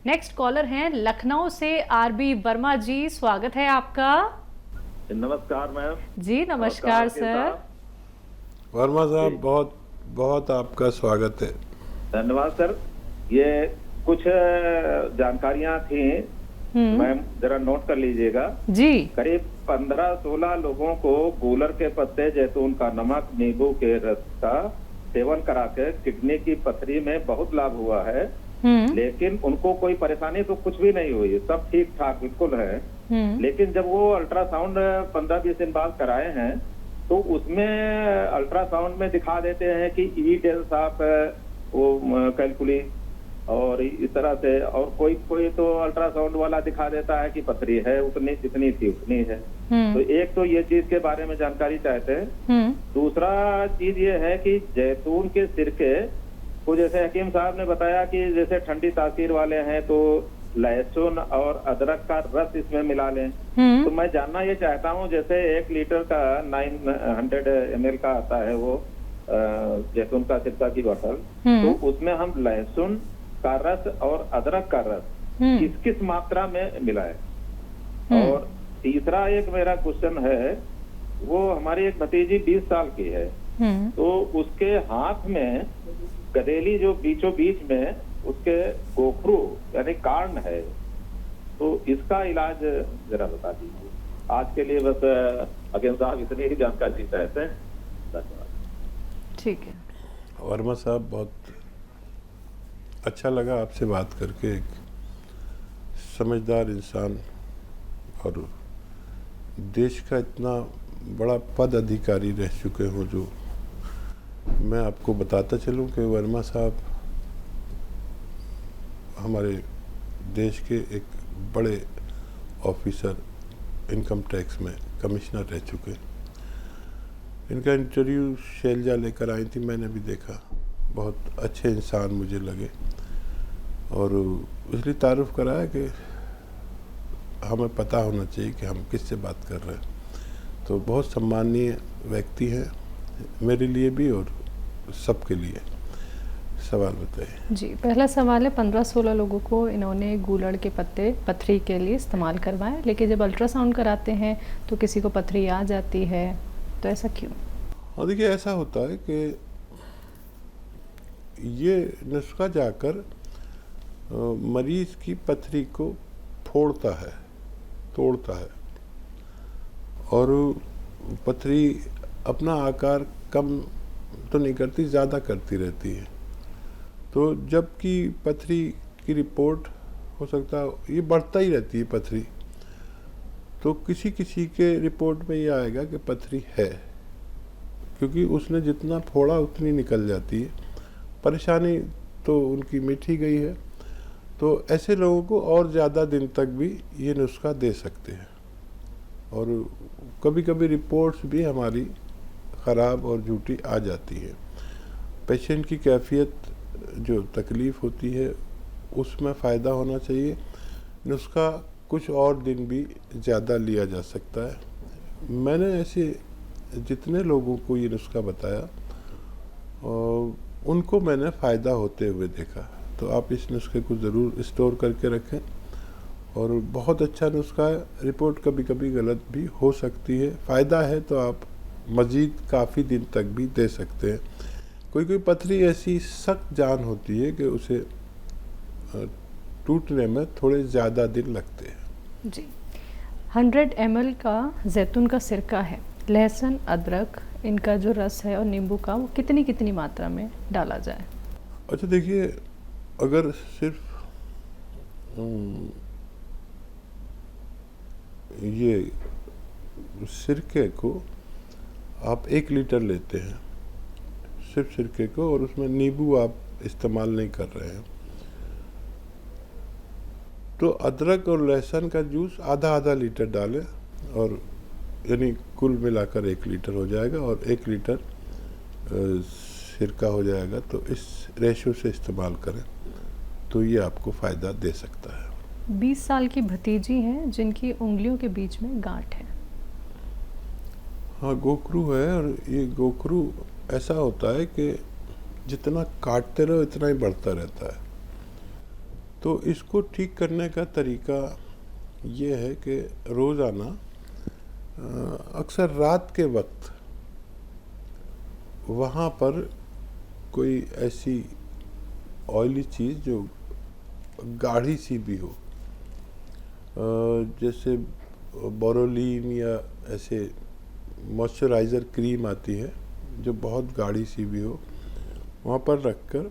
Next collar हैं लखनऊ से RB Verma जी, स्वागत है आपका। नमस्कार मैम। जी नमस्कार सर। वर्मा साहब, जी, बहुत बहुत आपका स्वागत है। धन्यवाद सर। ये कुछ जानकारियां थी मैम, जरा नोट कर लीजिएगा। जी। करीब 15-16 लोगों को गूलर के पत्ते, जैतून का नमक, नींबू के रस का सेवन करा के किडनी की पथरी में बहुत लाभ हुआ है। लेकिन उनको कोई परेशानी तो कुछ भी नहीं हुई, सब ठीक ठाक बिल्कुल है। लेकिन जब वो अल्ट्रासाउंड 15-20 दिन बाद कराए हैं तो उसमें अल्ट्रासाउंड में दिखा देते हैं कि ई डेल्स ऑफ वो कैलकुली और इस तरह से, और कोई कोई तो अल्ट्रासाउंड वाला दिखा देता है कि पथरी है उतनी जितनी थी उतनी है। तो एक तो ये चीज के बारे में जानकारी चाहते हैं। दूसरा चीज ये है कि जैतून के सिरके को, जैसे हकीम साहब ने बताया कि जैसे ठंडी तासीर वाले हैं तो लहसुन और अदरक का रस इसमें मिला लें। तो मैं जानना ये चाहता हूँ, जैसे 1 लीटर का 900 ml का आता है वो जैतून का सिरका की बोतल, तो उसमें हम लहसुन का रस और अदरक का रस किस किस मात्रा में मिलाएं। और तीसरा एक मेरा क्वेश्चन है, वो हमारी एक भतीजी 20 साल की है, तो उसके हाथ में गदेली जो बीचों बीच में उसके गोखरू यानी कार्न है, तो इसका इलाज जरा बता दीजिए। आज के लिए बस अगेन साहब इतनी ही जानकारी चाहते हैं। धन्यवाद। ठीक है वर्मा साहब, बहुत अच्छा लगा आपसे बात करके। एक समझदार इंसान और देश का इतना बड़ा पद अधिकारी रह चुके हो, जो मैं आपको बताता चलूं कि वर्मा साहब हमारे देश के एक बड़े ऑफिसर, इनकम टैक्स में कमिश्नर रह चुके हैं। इनका इंटरव्यू शैलजा लेकर आई थी, मैंने भी देखा। बहुत अच्छे इंसान मुझे लगे और इसलिए तारुफ कराया कि हमें पता होना चाहिए कि हम किससे बात कर रहे हैं। तो बहुत सम्माननीय व्यक्ति हैं मेरे लिए भी और सबके लिए। सवाल बताइए। जी, पहला सवाल है, 15-16 लोगों को इन्होंने गूलड़ के पत्ते पथरी के लिए इस्तेमाल करवाए, लेकिन जब अल्ट्रासाउंड कराते हैं तो किसी को पथरी आ जाती है, तो ऐसा क्यों? और देखिए, ऐसा होता है कि ये नुस्खा जाकर मरीज की पथरी को फोड़ता है, तोड़ता है, और पथरी अपना आकार कम तो नहीं करती, ज़्यादा करती रहती है। तो जबकि पथरी की रिपोर्ट हो सकता है ये बढ़ता ही रहती है पथरी, तो किसी किसी के रिपोर्ट में ये आएगा कि पथरी है, क्योंकि उसने जितना फोड़ा उतनी निकल जाती है, परेशानी तो उनकी मिट ही गई है। तो ऐसे लोगों को और ज़्यादा दिन तक भी ये नुस्खा दे सकते हैं। और कभी कभी रिपोर्ट्स भी हमारी ख़राब और झूठी आ जाती है। पेशेंट की कैफियत जो तकलीफ़ होती है उसमें फ़ायदा होना चाहिए। नुस्खा कुछ और दिन भी ज़्यादा लिया जा सकता है। मैंने ऐसे जितने लोगों को ये नुस्खा बताया और उनको मैंने फ़ायदा होते हुए देखा। तो आप इस नुस्खे को ज़रूर स्टोर करके रखें, और बहुत अच्छा नुस्खा है। रिपोर्ट कभी कभी गलत भी हो सकती है, फ़ायदा है तो आप मज़ीद काफ़ी दिन तक भी दे सकते हैं। कोई कोई पथरी ऐसी सख्त जान होती है कि उसे टूटने में थोड़े ज़्यादा दिन लगते हैं। जी, 100 ml का जैतून का सिरका है, लहसुन, अदरक, इनका जो रस है और नींबू का, वो कितनी कितनी मात्रा में डाला जाए? अच्छा देखिए, अगर सिर्फ ये सिरके को आप 1 लीटर लेते हैं, सिर्फ सिरके को, और उसमें नींबू आप इस्तेमाल नहीं कर रहे हैं, तो अदरक और लहसुन का जूस आधा आधा लीटर डालें, और यानी कुल मिलाकर 1 लीटर हो जाएगा, और 1 लीटर सिरका हो जाएगा। तो इस रेशो से इस्तेमाल करें तो ये आपको फ़ायदा दे सकता है। 20 साल की भतीजी हैं जिनकी उंगलियों के बीच में गांठ है। हाँ, गोखरू है, और ये गोखरू ऐसा होता है कि जितना काटते रहो इतना ही बढ़ता रहता है। तो इसको ठीक करने का तरीका ये है कि रोज़ाना अक्सर रात के वक्त वहाँ पर कोई ऐसी ऑयली चीज़ जो गाढ़ी सी भी हो, जैसे बोरोलिन या ऐसे मॉइस्चराइज़र क्रीम आती है जो बहुत गाढ़ी सी भी हो, वहाँ पर रखकर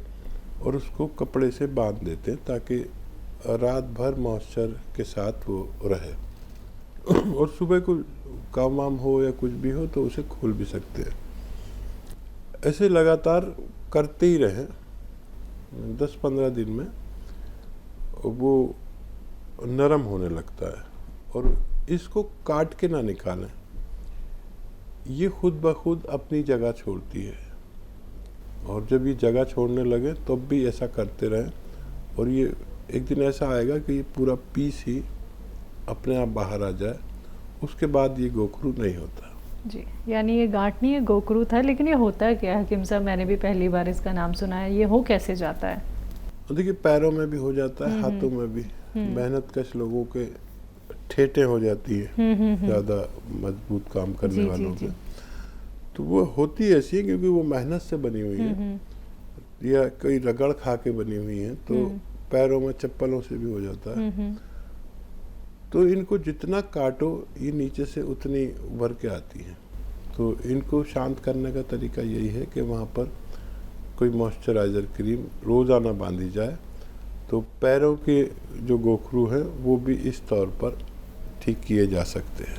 और उसको कपड़े से बांध देते हैं ताकि रात भर मॉइस्चर के साथ वो रहे और सुबह को काम वाम हो या कुछ भी हो तो उसे खोल भी सकते हैं। ऐसे लगातार करते ही रहें, 10-15 दिन में वो नरम होने लगता है। और इसको काट के ना निकालें, ये खुद ब खुद अपनी जगह छोड़ती है और जब ये जगह छोड़ने लगे तब भी ऐसा करते रहें और ये एक दिन ऐसा आएगा कि ये पूरा पीस ही अपने आप बाहर आ जाए, उसके बाद ये गोखरू नहीं होता। जी, यानी ये गांठ नहीं है, गोखरू था। लेकिन ये होता क्या है हकीम साहब? मैंने भी पहली बार इसका नाम सुना है। ये हो कैसे जाता है? देखिए, पैरों में भी हो जाता है, हाथों में भी। मेहनतकश लोगों के ठेठें हो जाती है, ज़्यादा मजबूत काम करने वालों के, तो वो होती ऐसी है क्योंकि वो मेहनत से बनी हुई है या कोई रगड़ खा के बनी हुई है, तो पैरों में चप्पलों से भी हो जाता है। तो इनको जितना काटो ये नीचे से उतनी उभर के आती हैं। तो इनको शांत करने का तरीका यही है कि वहाँ पर कोई मॉइस्चराइज़र क्रीम रोज़ाना बांधी जाए, तो पैरों के जो गोखरू हैं वो भी इस तौर पर ठीक किए जा सकते हैं।